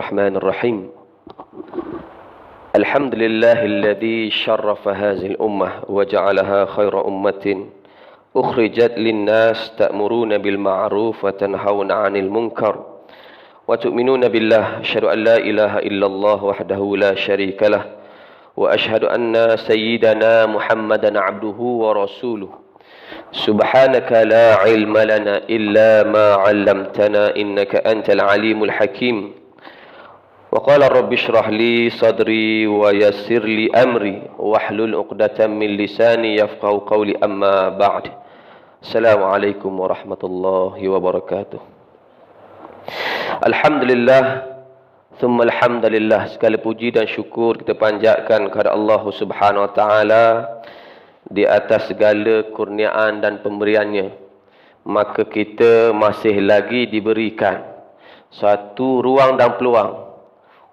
الرحمن الرحيم الحمد لله الذي شرف هذه الأمة وجعلها خير أمة أخرجت للناس تأمرون بالمعروف وتنهون عن المنكر وتؤمنون بالله أشهد أن لا إله إلا الله وحده لا شريك له وأشهد أن سيدنا محمدا عبده ورسوله سبحانك لا علم لنا إلا ما علمتنا إنك أنت العليم الحكيم وقال رب اشرح لي صدري ويسر لي أمري واحلل عقدة من لساني يفقهوا قولي أما بعد السلام عليكم ورحمة الله وبركاته. Alhamdulillah thumma alhamdulillah, segala puji dan syukur kita panjatkan kepada Allah Subhanahu wa taala di atas segala kurniaan dan pemberiannya. Maka kita masih lagi diberikan satu ruang dan peluang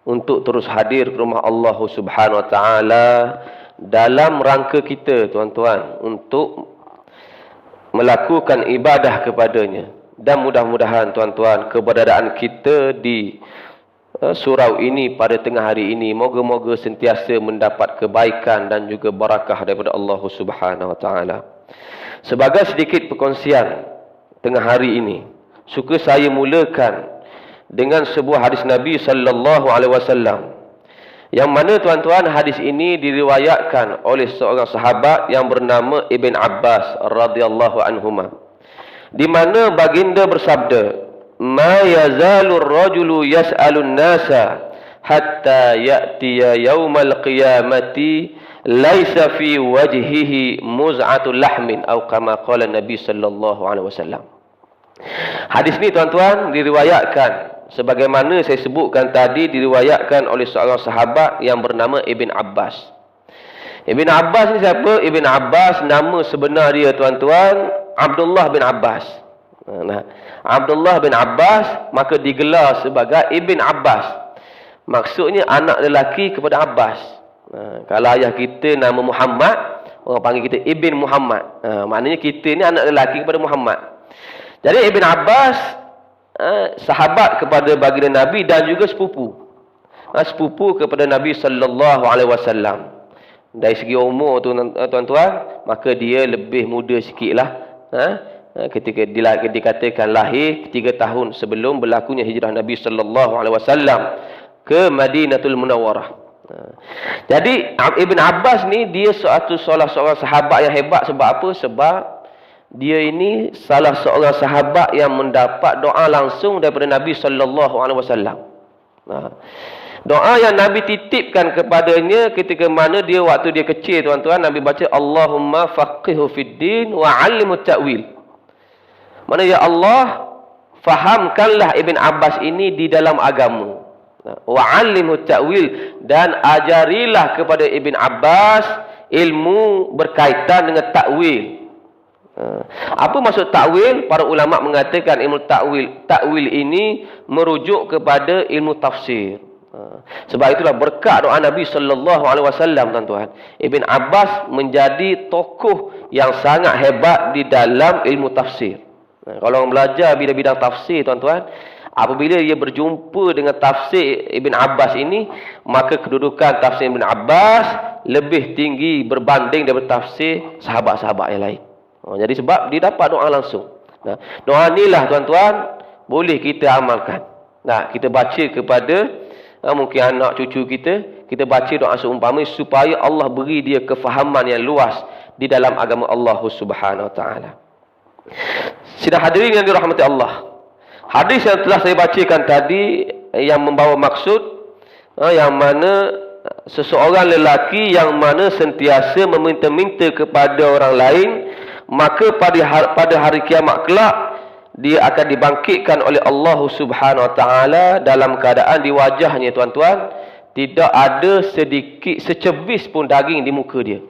untuk terus hadir ke rumah Allah Subhanahu wa taala dalam rangka kita, tuan-tuan, untuk melakukan ibadah kepadanya. Dan mudah-mudahan, tuan-tuan, keberadaan kita di surau ini pada tengah hari ini moga-moga sentiasa mendapat kebaikan dan juga barakah daripada Allah Subhanahu wa taala. Sebagai sedikit perkongsian tengah hari ini, suka saya mulakan dengan sebuah hadis Nabi sallallahu alaihi wasallam, yang mana, tuan-tuan, hadis ini diriwayatkan oleh seorang sahabat yang bernama Ibn Abbas radhiyallahu anhuma, di mana baginda bersabda, "Ma yazalur rajulu yas'alun nasa hatta ya'tiya yaumal qiyamati laisa fi wajhihi muz'atul lahmin," atau kama qala Nabi sallallahu alaihi wasallam. Hadis ni, tuan-tuan, diriwayatkan sebagaimana saya sebutkan tadi, diriwayatkan oleh seorang sahabat yang bernama Ibn Abbas. Ibn Abbas ni siapa? Ibn Abbas, nama sebenar dia, tuan-tuan, Abdullah bin Abbas. Abdullah bin Abbas maka digelar sebagai Ibn Abbas. Maksudnya anak lelaki kepada Abbas. Kalau ayah kita nama Muhammad, orang panggil kita Ibn Muhammad. Maknanya kita ni anak lelaki kepada Muhammad. Jadi Ibn Abbas sahabat kepada baginda Nabi dan juga sepupu. Sepupu kepada Nabi sallallahu alaihi wasallam. Dari segi umur tu, tuan-tuan, maka dia lebih muda sikitlah. Ketika dikatakan lahir 3 tahun sebelum berlakunya hijrah Nabi sallallahu alaihi wasallam ke Madinatul Munawwarah. Jadi Ibn Abbas ni dia salah seorang sahabat yang hebat. Sebab apa? Sebab dia ini salah seorang sahabat yang mendapat doa langsung daripada Nabi sallallahu alaihi wasallam. Doa yang Nabi titipkan kepadanya ketika mana dia waktu dia kecil, tuan-tuan, Nabi baca, "Allahumma faqihhu fid din wa 'allimhu ta'wil." Mana, ya Allah, fahamkanlah Ibn Abbas ini di dalam agama. Wa 'allimhu ta'wil, dan ajarilah kepada Ibn Abbas ilmu berkaitan dengan takwil. Apa maksud takwil? Para ulama mengatakan ilmu takwil ini merujuk kepada ilmu tafsir. Sebab itulah berkat doa Nabi sallallahu alaihi wasallam, tuan-tuan, Ibn Abbas menjadi tokoh yang sangat hebat di dalam ilmu tafsir. Kalau orang belajar bidang-bidang tafsir, tuan-tuan, apabila ia berjumpa dengan tafsir Ibn Abbas ini, maka kedudukan tafsir Ibn Abbas lebih tinggi berbanding daripada tafsir sahabat-sahabat yang lain. Jadi sebab dia dapat doa langsung. Doa inilah, tuan-tuan, boleh kita amalkan. Kita baca kepada mungkin anak cucu kita baca doa seumpama supaya Allah beri dia kefahaman yang luas di dalam agama Allah Subhanahu wa taala. Sidang hadirin yang dirahmati Allah, hadis yang telah saya bacakan tadi yang membawa maksud yang mana seseorang lelaki yang mana sentiasa meminta-minta kepada orang lain, maka pada hari kiamat kelak dia akan dibangkitkan oleh Allah Subhanahu wa taala dalam keadaan di wajahnya, tuan-tuan, tidak ada sedikit secebis pun daging di muka dia.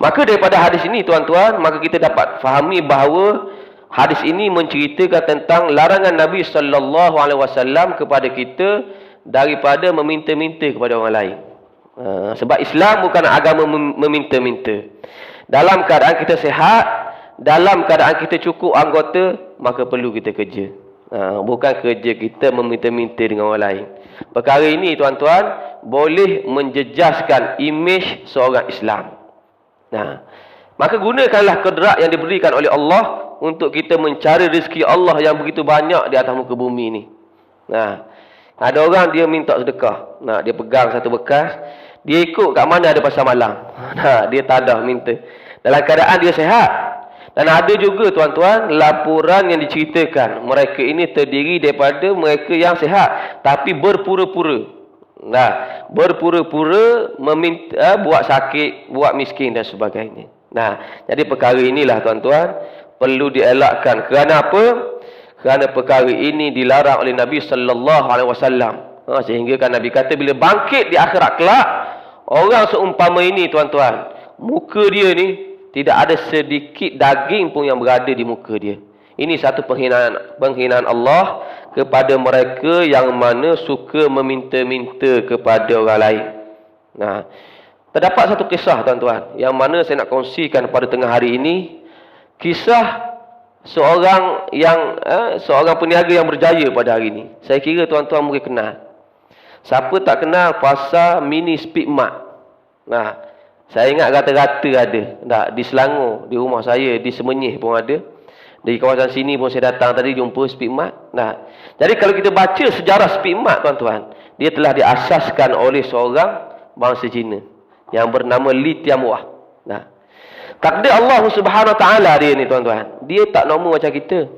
Maka daripada hadis ini, tuan-tuan, maka kita dapat fahami bahawa hadis ini menceritakan tentang larangan Nabi sallallahu alaihi wasallam kepada kita daripada meminta-minta kepada orang lain. Sebab Islam bukan agama meminta-minta. Dalam keadaan kita sihat, dalam keadaan kita cukup anggota, maka perlu kita kerja. Bukan kerja kita meminta-minta dengan orang lain. Perkara ini tuan-tuan boleh menjejaskan imej seorang Islam. Maka gunakanlah kedrak yang diberikan oleh Allah untuk kita mencari rezeki Allah yang begitu banyak di atas muka bumi ini. Ada orang dia minta sedekah. Dia pegang satu bekas, dia ikut kat mana ada pasar malam. Dia tadah minta. Dalam keadaan dia sihat. Dan ada juga tuan-tuan laporan yang diceritakan mereka ini terdiri daripada mereka yang sihat tapi berpura-pura. Berpura-pura meminta, buat sakit, buat miskin dan sebagainya. Jadi perkara inilah tuan-tuan perlu dielakkan. Kerana apa? Kerana perkara ini dilarang oleh Nabi sallallahu alaihi wasallam. Sehingga kan Nabi kata bila bangkit di akhirat kelak, orang seumpama ini tuan-tuan, muka dia ni tidak ada sedikit daging pun yang berada di muka dia. Ini satu penghinaan Allah kepada mereka yang mana suka meminta-minta kepada orang lain. Terdapat satu kisah tuan-tuan yang mana saya nak kongsikan pada tengah hari ini. Kisah seorang peniaga yang berjaya pada hari ini. Saya kira tuan-tuan mungkin kenal. Siapa tak kenal pasar mini Speed Mart? Saya ingat rata-rata ada. Di Selangor, di rumah saya, di Semenyih pun ada. Di kawasan sini pun saya datang tadi jumpa Speed Mart. Jadi kalau kita baca sejarah Speed Mart tuan-tuan, dia telah diasaskan oleh seorang bangsa Cina yang bernama Li Tianhua. Takdir Allah Subhanahu Wa Taala dia ni tuan-tuan. Dia tak normal macam kita.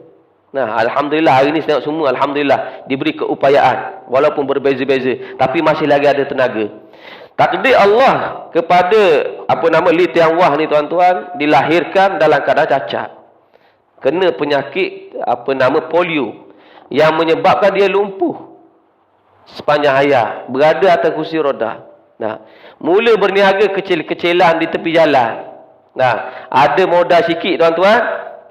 Alhamdulillah hari ni saya tengok semua alhamdulillah diberi keupayaan walaupun berbeza-beza tapi masih lagi ada tenaga. Takdir Allah kepada Li Tianhua ni tuan-tuan dilahirkan dalam keadaan cacat. Kena penyakit polio yang menyebabkan dia lumpuh sepanjang hayat, berada atas kursi roda. Mula berniaga kecil-kecilan di tepi jalan. Ada modal sikit tuan-tuan,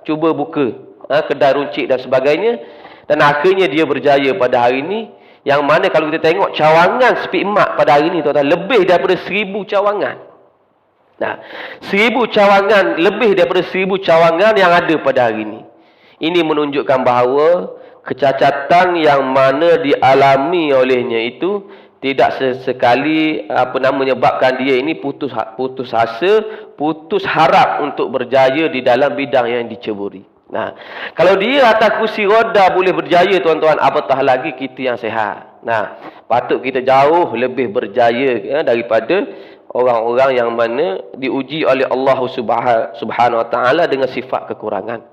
cuba buka kedai runcit dan sebagainya, dan akhirnya dia berjaya pada hari ini. Yang mana kalau kita tengok cawangan Speed Mart pada hari ini tuan-tuan, lebih daripada 1000 cawangan. 1000 cawangan, lebih daripada 1000 cawangan yang ada pada hari ini. Ini menunjukkan bahawa kecacatan yang mana dialami olehnya itu tidak sesekali menyebabkan dia ini putus asa, putus harap untuk berjaya di dalam bidang yang diceburi. Kalau dia atas kursi roda boleh berjaya tuan-tuan, apatah lagi kita yang sihat. Patut kita jauh lebih berjaya daripada orang-orang yang mana diuji oleh Allah Subhanahu Wa Taala dengan sifat kekurangan.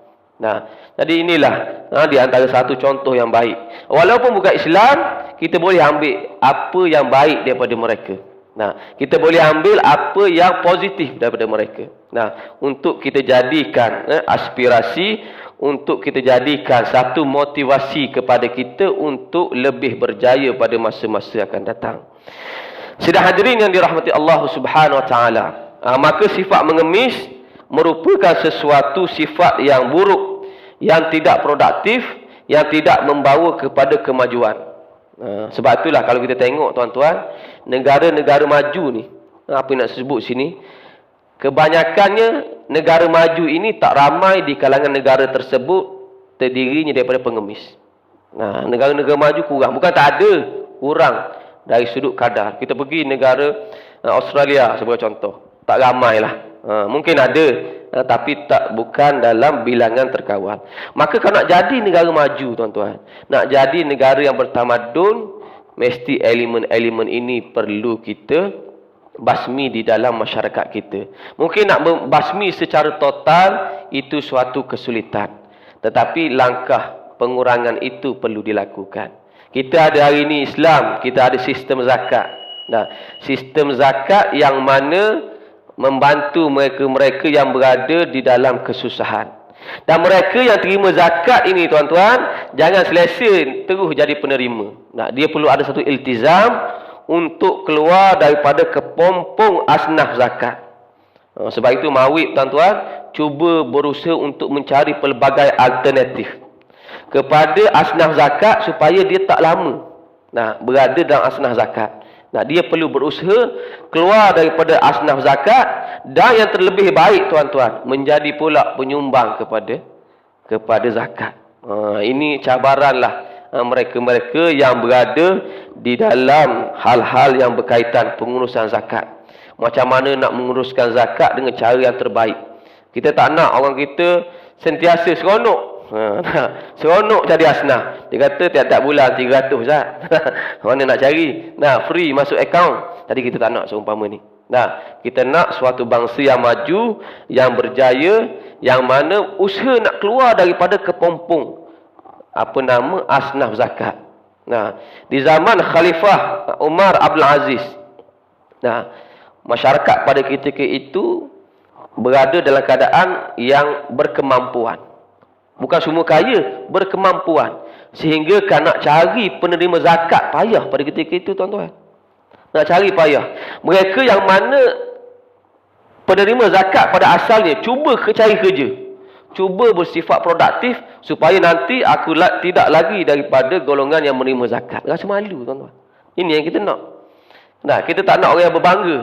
Jadi inilah di antara satu contoh yang baik. Walaupun bukan Islam, kita boleh ambil apa yang baik daripada mereka. Kita boleh ambil apa yang positif daripada mereka. Untuk kita jadikan aspirasi, untuk kita jadikan satu motivasi kepada kita untuk lebih berjaya pada masa-masa akan datang. Sidang hadirin yang dirahmati Allah Subhanahu Wa Taala, maka sifat mengemis merupakan sesuatu sifat yang buruk, yang tidak produktif, yang tidak membawa kepada kemajuan. Sebab itulah kalau kita tengok tuan-tuan, negara-negara maju ni, apa yang nak sebut sini, kebanyakannya negara maju ini tak ramai di kalangan negara tersebut terdirinya daripada pengemis. Negara-negara maju kurang, bukan tak ada, kurang dari sudut kadar. Kita pergi negara Australia sebagai contoh, tak ramai lah. Mungkin ada, tapi bukan dalam bilangan terkawal. Maka kalau nak jadi negara maju tuan-tuan, nak jadi negara yang bertamadun, mesti elemen-elemen ini perlu kita basmi di dalam masyarakat kita. Mungkin nak basmi secara total itu suatu kesulitan, tetapi langkah pengurangan itu perlu dilakukan. Kita ada hari ini Islam, kita ada sistem zakat. Sistem zakat yang mana membantu mereka-mereka yang berada di dalam kesusahan. Dan mereka yang terima zakat ini tuan-tuan, jangan selesa terus jadi penerima. Dia perlu ada satu iltizam untuk keluar daripada kepompong asnaf zakat. Sebab itu mawib tuan-tuan, cuba berusaha untuk mencari pelbagai alternatif kepada asnaf zakat supaya dia tak lama berada dalam asnaf zakat. Dia perlu berusaha keluar daripada asnaf zakat, dan yang terlebih baik tuan-tuan, menjadi pula penyumbang kepada zakat. Ini cabaranlah mereka-mereka yang berada di dalam hal-hal yang berkaitan pengurusan zakat. Macam mana nak menguruskan zakat dengan cara yang terbaik. Kita tak nak orang kita sentiasa seronok. Seronok cari asnaf. Dia kata tiap-tiap bulan 300 Ustaz. Mana nak cari? Free masuk akaun. Tadi kita tak nak seumpama ni. Kita nak suatu bangsa yang maju, yang berjaya, yang mana usaha nak keluar daripada kepompong asnaf zakat. Di zaman Khalifah Umar Abdul Aziz, masyarakat pada ketika itu berada dalam keadaan yang berkemampuan. Bukan semua kaya, berkemampuan. Sehingga kan nak cari penerima zakat payah pada ketika itu, tuan-tuan. Nak cari payah. Mereka yang mana penerima zakat pada asalnya cuba cari kerja, cuba bersifat produktif supaya nanti aku tidak lagi daripada golongan yang menerima zakat. Rasa malu, tuan-tuan. Ini yang kita nak. Kita tak nak orang yang berbangga.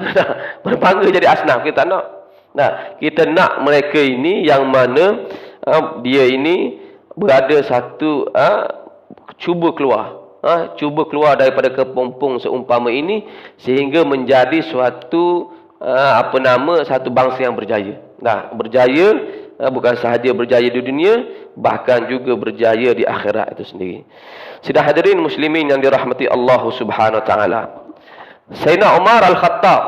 Berbangga jadi asnaf, kita tak nak. Kita nak mereka ini yang mana dia ini berada satu cuba keluar. Cuba keluar daripada kepompong seumpama ini sehingga menjadi suatu satu bangsa yang berjaya. Berjaya bukan sahaja berjaya di dunia, bahkan juga berjaya di akhirat itu sendiri. Sidang hadirin muslimin yang dirahmati Allah Subhanahu wa taala. Sayyidina Umar Al-Khattab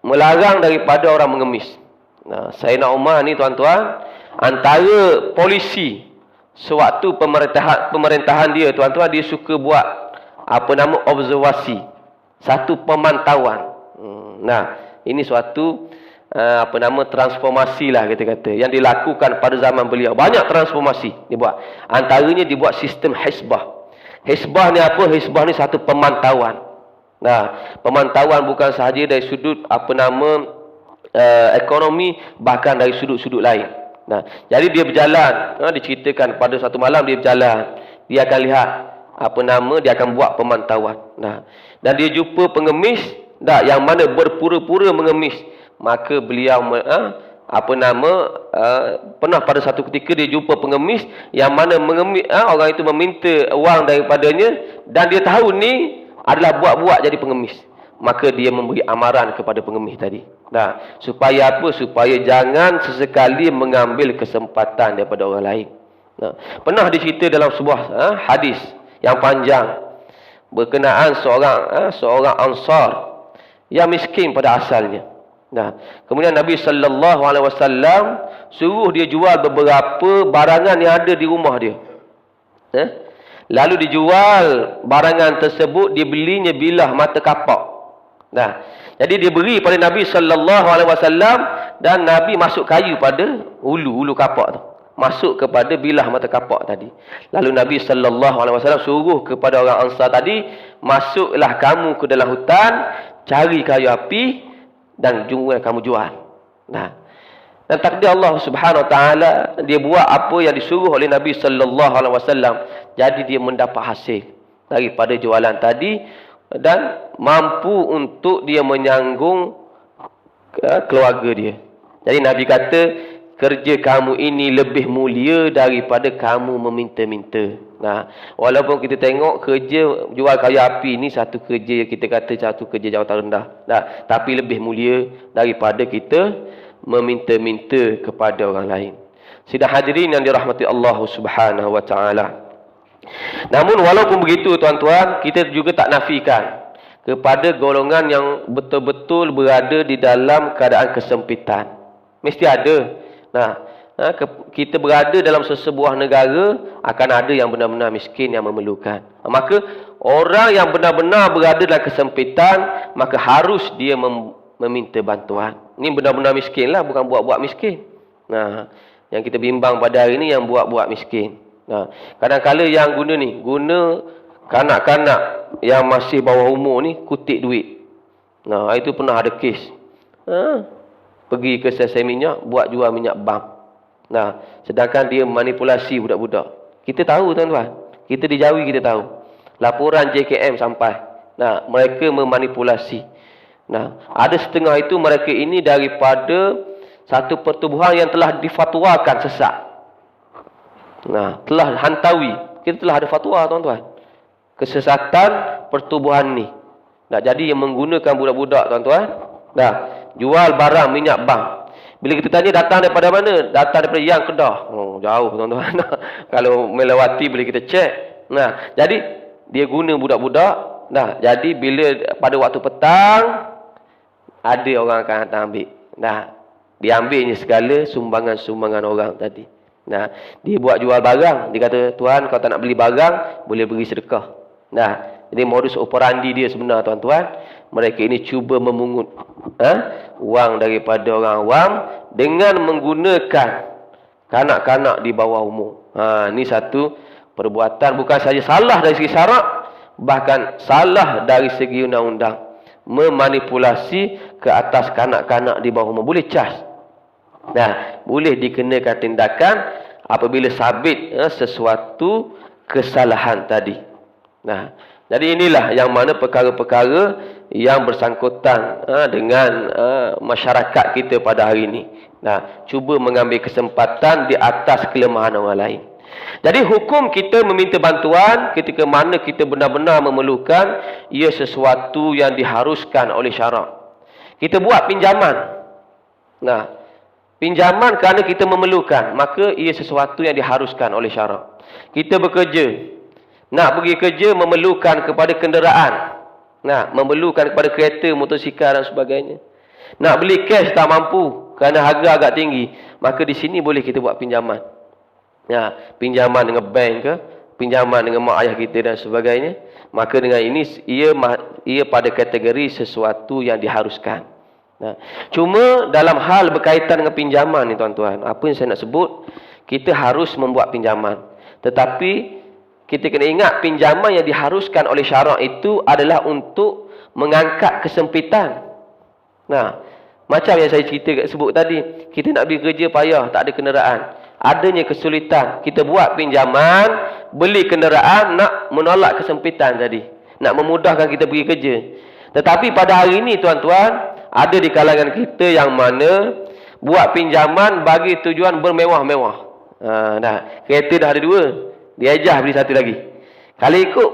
melarang daripada orang mengemis. Sayyidina Umar ni, tuan-tuan, antara polisi sewaktu pemerintahan dia, tuan-tuan, dia suka buat observasi, satu pemantauan. Ini suatu transformasi lah kita kata yang dilakukan pada zaman beliau. Banyak transformasi dibuat. Antaranya dibuat sistem hisbah. Hisbah ni apa? Hisbah ni satu pemantauan. Pemantauan bukan sahaja dari sudut ekonomi, bahkan dari sudut-sudut lain. Jadi dia berjalan, diceritakan pada satu malam dia berjalan, dia akan lihat dia akan buat pemantauan. Dan dia jumpa pengemis yang mana berpura-pura mengemis. Maka beliau pernah pada satu ketika dia jumpa pengemis yang mana mengemis, orang itu meminta wang daripadanya dan dia tahu ni adalah buat-buat jadi pengemis. Maka dia memberi amaran kepada pengemis tadi. Supaya apa? Supaya jangan sesekali mengambil kesempatan daripada orang lain. Pernah dicerita dalam sebuah hadis yang panjang berkenaan seorang Ansar yang miskin pada asalnya. Kemudian Nabi sallallahu alaihi wasallam suruh dia jual beberapa barangan yang ada di rumah dia. Lalu dijual barangan tersebut, dia belinya bilah mata kapak. Jadi dia beri pada Nabi sallallahu alaihi wasallam dan Nabi masuk kayu pada hulu kapak tu. Masuk kepada bilah mata kapak tadi. Lalu Nabi sallallahu alaihi wasallam suruh kepada orang Ansar tadi, masuklah kamu ke dalam hutan, cari kayu api dan kamu jual. Dan takdir Allah Subhanahu wa taala, dia buat apa yang disuruh oleh Nabi sallallahu alaihi wasallam. Jadi dia mendapat hasil daripada jualan tadi dan mampu untuk dia menyanggung keluarga dia. Jadi Nabi kata, kerja kamu ini lebih mulia daripada kamu meminta-minta. Walaupun kita tengok kerja jual kayu api ni satu kerja, kita kata satu kerja jawatan rendah. Tapi lebih mulia daripada kita meminta-minta kepada orang lain. Sidang hadirin yang dirahmati Allah Subhanahu wa taala. Namun walaupun begitu, tuan-tuan, kita juga tak nafikan kepada golongan yang betul-betul berada di dalam keadaan kesempitan. Mesti ada. Kita berada dalam sesebuah negara, akan ada yang benar-benar miskin yang memerlukan. Maka orang yang benar-benar berada dalam kesempitan, maka harus dia meminta bantuan. Ini benar-benar miskin lah, bukan buat-buat miskin. Yang kita bimbang pada hari ini yang buat-buat miskin. Kadang-kadang yang guna kanak-kanak yang masih bawah umur ni kutik duit. Itu pernah ada kes. Pergi ke selesai minyak, buat jual minyak bam. Sedangkan dia manipulasi budak-budak. Kita tahu, tuan-tuan. Kita di Jawi kita tahu. Laporan JKM sampai. Mereka memanipulasi. Ada setengah itu mereka ini daripada satu pertubuhan yang telah difatwakan sesat. Nah, telah hantawi. Kita telah ada fatwa tuan-tuan. Kesesatan pertubuhan ni. Nah, jadi yang menggunakan budak-budak tuan-tuan. Nah, jual barang minyak bang. Bila kita tanya datang daripada mana? Datang daripada Yang Kedah. Oh, jauh tuan-tuan. Kalau melewati boleh kita cek. Nah, jadi dia guna budak-budak. Nah, jadi bila pada waktu petang ada orang akan datang ambil. Nah, diambilnya segala sumbangan-sumbangan orang tadi. Nah, dia buat jual barang. Dia kata, tuan, kalau tak nak beli barang, boleh beri sedekah. Nah, jadi modus operandi dia sebenar, tuan-tuan. Mereka ini cuba memungut wang daripada orang awam dengan menggunakan kanak-kanak di bawah umur. Ini satu perbuatan bukan saja salah dari segi syarak, bahkan salah dari segi undang-undang. Memanipulasi ke atas kanak-kanak di bawah umur. Boleh cas. Nah, boleh dikenakan tindakan apabila sabit sesuatu kesalahan tadi. Nah, jadi inilah yang mana perkara-perkara yang bersangkutan dengan masyarakat kita pada hari ini. Nah, cuba mengambil kesempatan di atas kelemahan orang lain. Jadi hukum kita meminta bantuan ketika mana kita benar-benar memerlukan, ia sesuatu yang diharuskan oleh syarak. Kita buat pinjaman. Nah, pinjaman kerana kita memerlukan, maka ia sesuatu yang diharuskan oleh syarak. Kita bekerja, nak pergi kerja memerlukan kepada kenderaan. Nah, memerlukan kepada kereta, motosikal dan sebagainya. Nak beli cash tak mampu kerana harga agak tinggi, maka di sini boleh kita buat pinjaman. Nah, pinjaman dengan bank ke, pinjaman dengan mak ayah kita dan sebagainya. Maka dengan ini ia pada kategori sesuatu yang diharuskan. Nah, cuma dalam hal berkaitan dengan pinjaman ni tuan-tuan, apa yang saya nak sebut, kita harus membuat pinjaman. Tetapi kita kena ingat pinjaman yang diharuskan oleh syarak itu adalah untuk mengangkat kesempitan. Nah, macam yang saya sebut tadi, kita nak pergi kerja payah, tak ada kenderaan. Adanya kesulitan, kita buat pinjaman, beli kenderaan nak menolak kesempitan tadi. Nak memudahkan kita pergi kerja. Tetapi pada hari ini tuan-tuan, ada di kalangan kita yang mana buat pinjaman bagi tujuan bermewah-mewah. Nah, kereta dah ada 2. Dia ajah beli satu lagi. Kalau ikut,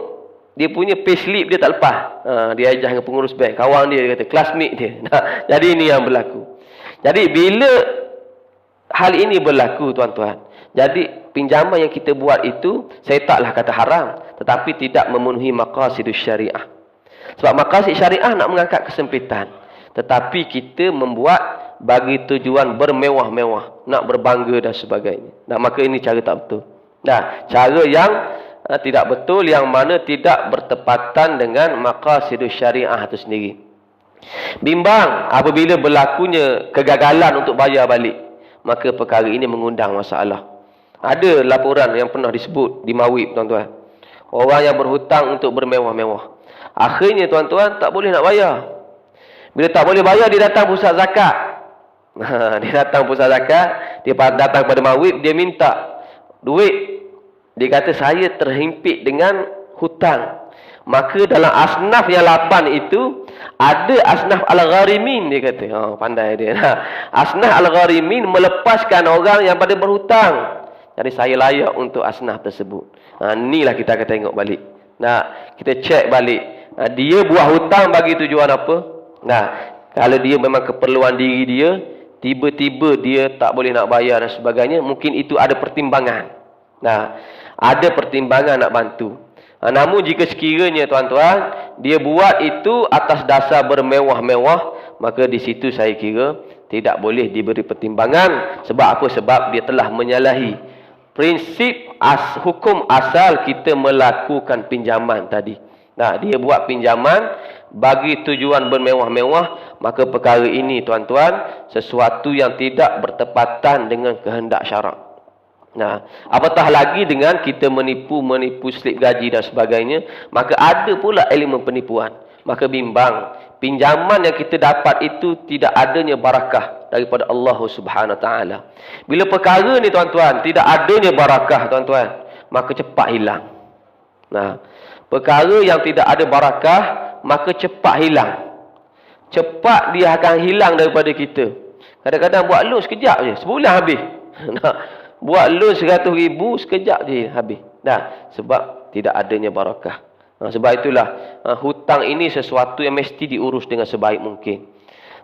dia punya payslip dia tak lepas. Dia ajah dengan pengurus bank. Kawan dia kata, classmate dia. Nah, jadi ini yang berlaku. Jadi bila hal ini berlaku tuan-tuan, jadi pinjaman yang kita buat itu, saya taklah kata haram, tetapi tidak memenuhi maqasidus syariah. Sebab maqasid syariah nak mengangkat kesempitan. Tetapi kita membuat bagi tujuan bermewah-mewah, nak berbangga dan sebagainya. Nah, maka ini cara tak betul. Nah, cara yang tidak betul, yang mana tidak bertepatan dengan maqasidus syariah itu sendiri. Bimbang apabila berlakunya kegagalan untuk bayar balik, maka perkara ini mengundang masalah. Ada laporan yang pernah disebut di Mawib, tuan-tuan. Orang yang berhutang untuk bermewah-mewah. Akhirnya, tuan-tuan, tak boleh nak bayar. Bila tak boleh bayar, dia datang pusat zakat. Dia datang pusat zakat, dia datang kepada Mawib, dia minta duit. Dia kata, saya terhimpit dengan hutang. Maka dalam asnaf yang 8 itu, ada asnaf al-gharimin, dia kata. Pandai dia. Asnaf al-gharimin melepaskan orang yang pada berhutang. Jadi saya layak untuk asnaf tersebut. Inilah kita akan tengok balik. Nah, kita cek balik. Dia buat hutang bagi tujuan apa? Nah, kalau dia memang keperluan diri dia, tiba-tiba dia tak boleh nak bayar dan sebagainya, mungkin itu ada pertimbangan. Nah, ada pertimbangan nak bantu. Namun jika sekiranya tuan-tuan, dia buat itu atas dasar bermewah-mewah, maka di situ saya kira tidak boleh diberi pertimbangan. Sebab apa? Sebab dia telah menyalahi prinsip hukum asal kita melakukan pinjaman tadi. Nah, dia buat pinjaman bagi tujuan bermewah-mewah, maka perkara ini tuan-tuan sesuatu yang tidak bertepatan dengan kehendak syarak. Nah, apatah lagi dengan kita menipu slip gaji dan sebagainya, maka ada pula elemen penipuan. Maka bimbang, pinjaman yang kita dapat itu tidak adanya barakah daripada Allah Subhanahu Wa Taala. Bila perkara ni tuan-tuan tidak adanya barakah tuan-tuan, maka cepat hilang. Nah, perkara yang tidak ada barakah, maka cepat hilang. Cepat dia akan hilang daripada kita. Kadang-kadang buat loan sekejap je, sebulan habis. buat loan 100,000 sekejap je habis. Dah, sebab tidak adanya barakah. Sebab itulah hutang ini sesuatu yang mesti diurus dengan sebaik mungkin.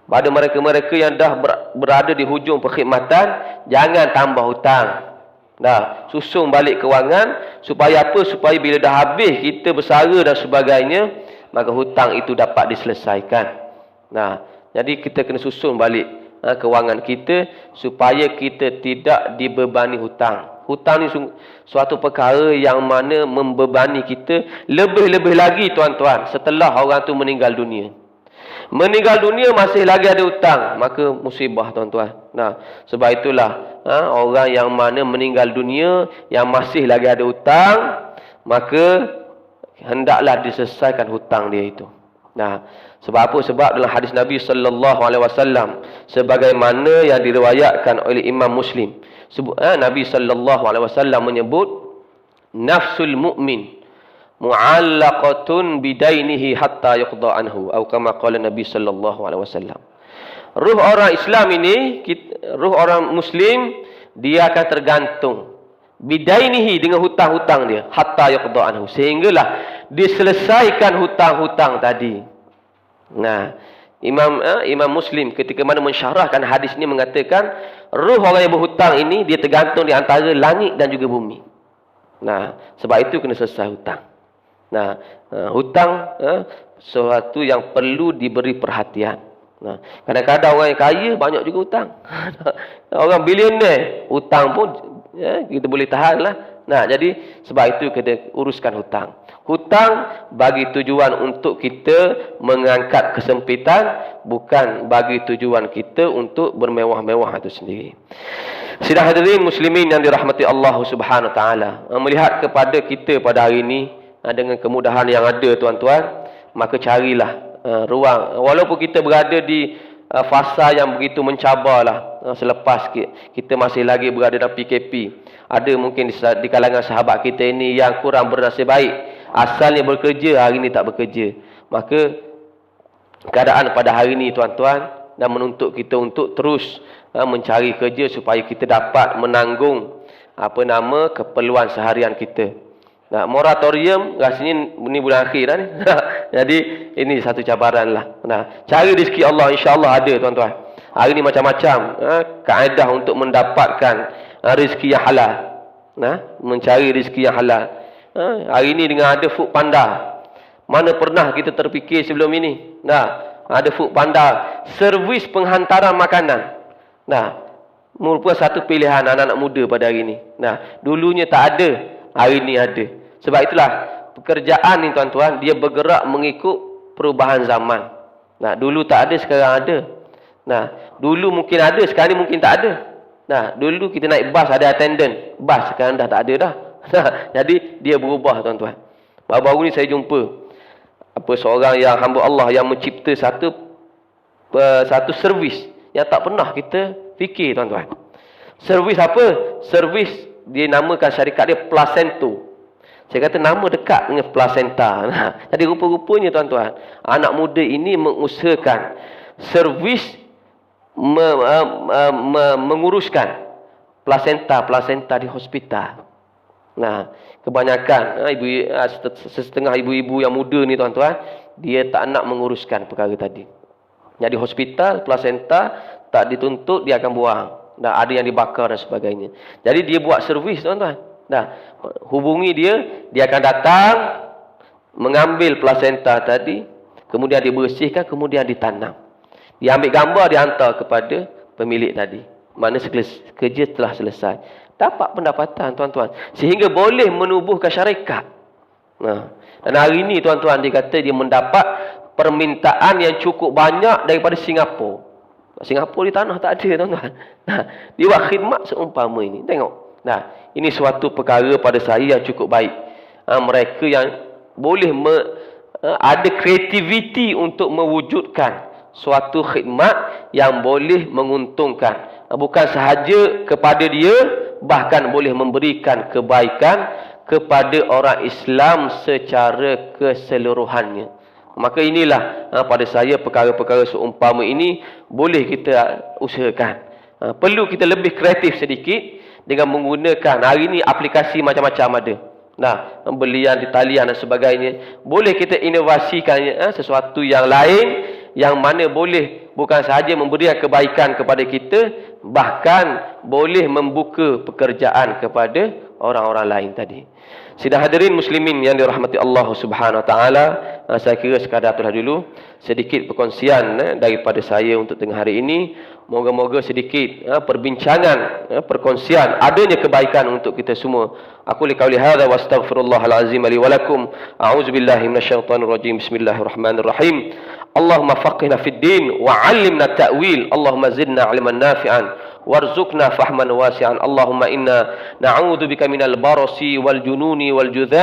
Pada mereka-mereka yang dah berada di hujung perkhidmatan, jangan tambah hutang. Dah, susun balik kewangan supaya apa? Supaya bila dah habis kita bersara dan sebagainya, maka hutang itu dapat diselesaikan. Nah, jadi kita kena susun balik kewangan kita supaya kita tidak dibebani hutang. Hutang ni suatu perkara yang mana membebani kita lebih-lebih lagi tuan-tuan setelah orang tu meninggal dunia. Meninggal dunia masih lagi ada hutang, maka musibah tuan-tuan. Nah, sebab itulah orang yang mana meninggal dunia yang masih lagi ada hutang, maka hendaklah diselesaikan hutang dia itu. Nah, sebab apa? Sebab dalam hadis Nabi sallallahu alaihi wasallam sebagaimana yang diriwayatkan oleh Imam Muslim, Nabi sallallahu alaihi wasallam menyebut nafsul mu'min mu'allaqatun bidainihi hatta yuqda anhu, atau kama qala Nabi sallallahu alaihi wasallam. Ruh orang Islam ini, ruh orang Muslim, dia akan tergantung bidainihi, dengan hutang-hutang dia, hatta yuqda anhu, sehinggalah diselesaikan hutang-hutang tadi. Nah, Imam Muslim ketika mana mensyarahkan hadis ini mengatakan ruh orang yang berhutang ini dia tergantung di antara langit dan juga bumi. Nah, sebab itu kena selesai hutang. Nah, hutang sesuatu yang perlu diberi perhatian. Nah, kadang-kadang orang yang kaya banyak juga hutang. Orang bilioner hutang pun kita boleh tahan lah. Nah, jadi sebab itu kita uruskan hutang. Hutang bagi tujuan untuk kita mengangkat kesempitan, bukan bagi tujuan kita untuk bermewah-mewah itu sendiri. Sidang hadirin muslimin yang dirahmati Allah Subhanahu Wa Taala, melihat kepada kita pada hari ini dengan kemudahan yang ada tuan-tuan, maka carilah ruang, walaupun kita berada di fasa yang begitu mencabarlah, selepas kita masih lagi berada dalam PKP. Ada mungkin di kalangan sahabat kita ini yang kurang bernasib baik, asalnya bekerja, hari ini tak bekerja. Maka keadaan pada hari ini tuan-tuan dan menuntut kita untuk terus mencari kerja supaya kita dapat menanggung keperluan seharian kita. Nah, moratorium rasanya ini bulan akhir dah ni. Jadi ini satu cabaran lah. Nah, cari rezeki Allah insya-Allah ada tuan-tuan. Hari ni macam-macam kaedah untuk mendapatkan rezeki yang halal. Nah, mencari rezeki yang halal. Hari ini dengan ada Food Panda. Mana pernah kita terfikir sebelum ini? Nah, ada Food Panda, servis penghantaran makanan. Nah, merupakan satu pilihan anak-anak muda pada hari ini. Nah, dulunya tak ada, hari ini ada. Sebab itulah pekerjaan ni tuan-tuan, dia bergerak mengikut perubahan zaman. Nah, dulu tak ada, sekarang ada. Nah, dulu mungkin ada, sekarang ni mungkin tak ada. Nah, dulu kita naik bas ada attendant, bas sekarang dah tak ada dah. Jadi dia berubah tuan-tuan. Baru-baru ni saya jumpa seorang yang hamba Allah yang mencipta satu servis yang tak pernah kita fikir tuan-tuan. Servis apa? Servis dia namakan syarikat dia Placento. Saya kata nama dekat dengan placenta. Nah, jadi rupa-rupanya tuan-tuan, anak muda ini mengusahakan servis menguruskan placenta di hospital. Nah, kebanyakan setengah ibu-ibu yang muda ni tuan-tuan, dia tak nak menguruskan perkara tadi. Jadi hospital placenta tak dituntut, dia akan buang. Dan ada yang dibakar dan sebagainya. Jadi dia buat servis tuan-tuan. Nah, hubungi dia, dia akan datang mengambil placenta tadi, kemudian dibersihkan, kemudian ditanam. Dia ambil gambar, dia hantar kepada pemilik tadi. Mana kerja telah selesai. Dapat pendapatan tuan-tuan. Sehingga boleh menubuhkan syarikat. Nah, dan hari ini tuan-tuan dia kata dia mendapat permintaan yang cukup banyak daripada Singapura. Singapura di tanah tak ada tuan-tuan. Nah, dia buat khidmat seumpama ini. Tengok. Nah, ini suatu perkara pada saya yang cukup baik. Mereka yang boleh ada kreativiti untuk mewujudkan suatu khidmat yang boleh menguntungkan. Bukan sahaja kepada dia, bahkan boleh memberikan kebaikan kepada orang Islam secara keseluruhannya. Maka inilah pada saya perkara-perkara seumpama ini boleh kita usahakan. Perlu kita lebih kreatif sedikit dengan menggunakan hari ini aplikasi macam-macam ada. Nah, pembelian di talian dan sebagainya. Boleh kita inovasikan sesuatu yang lain yang mana boleh bukan sahaja memberikan kebaikan kepada kita, bahkan boleh membuka pekerjaan kepada orang-orang lain tadi. Sidang hadirin muslimin yang dirahmati Allah Subhanahu Wa Taala, saya kira sekadar itulah dulu sedikit perkongsian daripada saya untuk tengah hari ini. Moga-moga sedikit perbincangan, perkongsian adanya kebaikan untuk kita semua. Aku liqauli hadza wa astaghfirullahal azim li wa lakum. A'udzubillahi minasyaitonir rajim. Bismillahirrahmanirrahim. Allahumma faqihna fid din wa 'allimna ta'wil. Allahumma zidna 'ilman nafi'an warzuqna fahman wasi'an. Allahumma inna na'udzubika minal barasi wal jununi wal judham.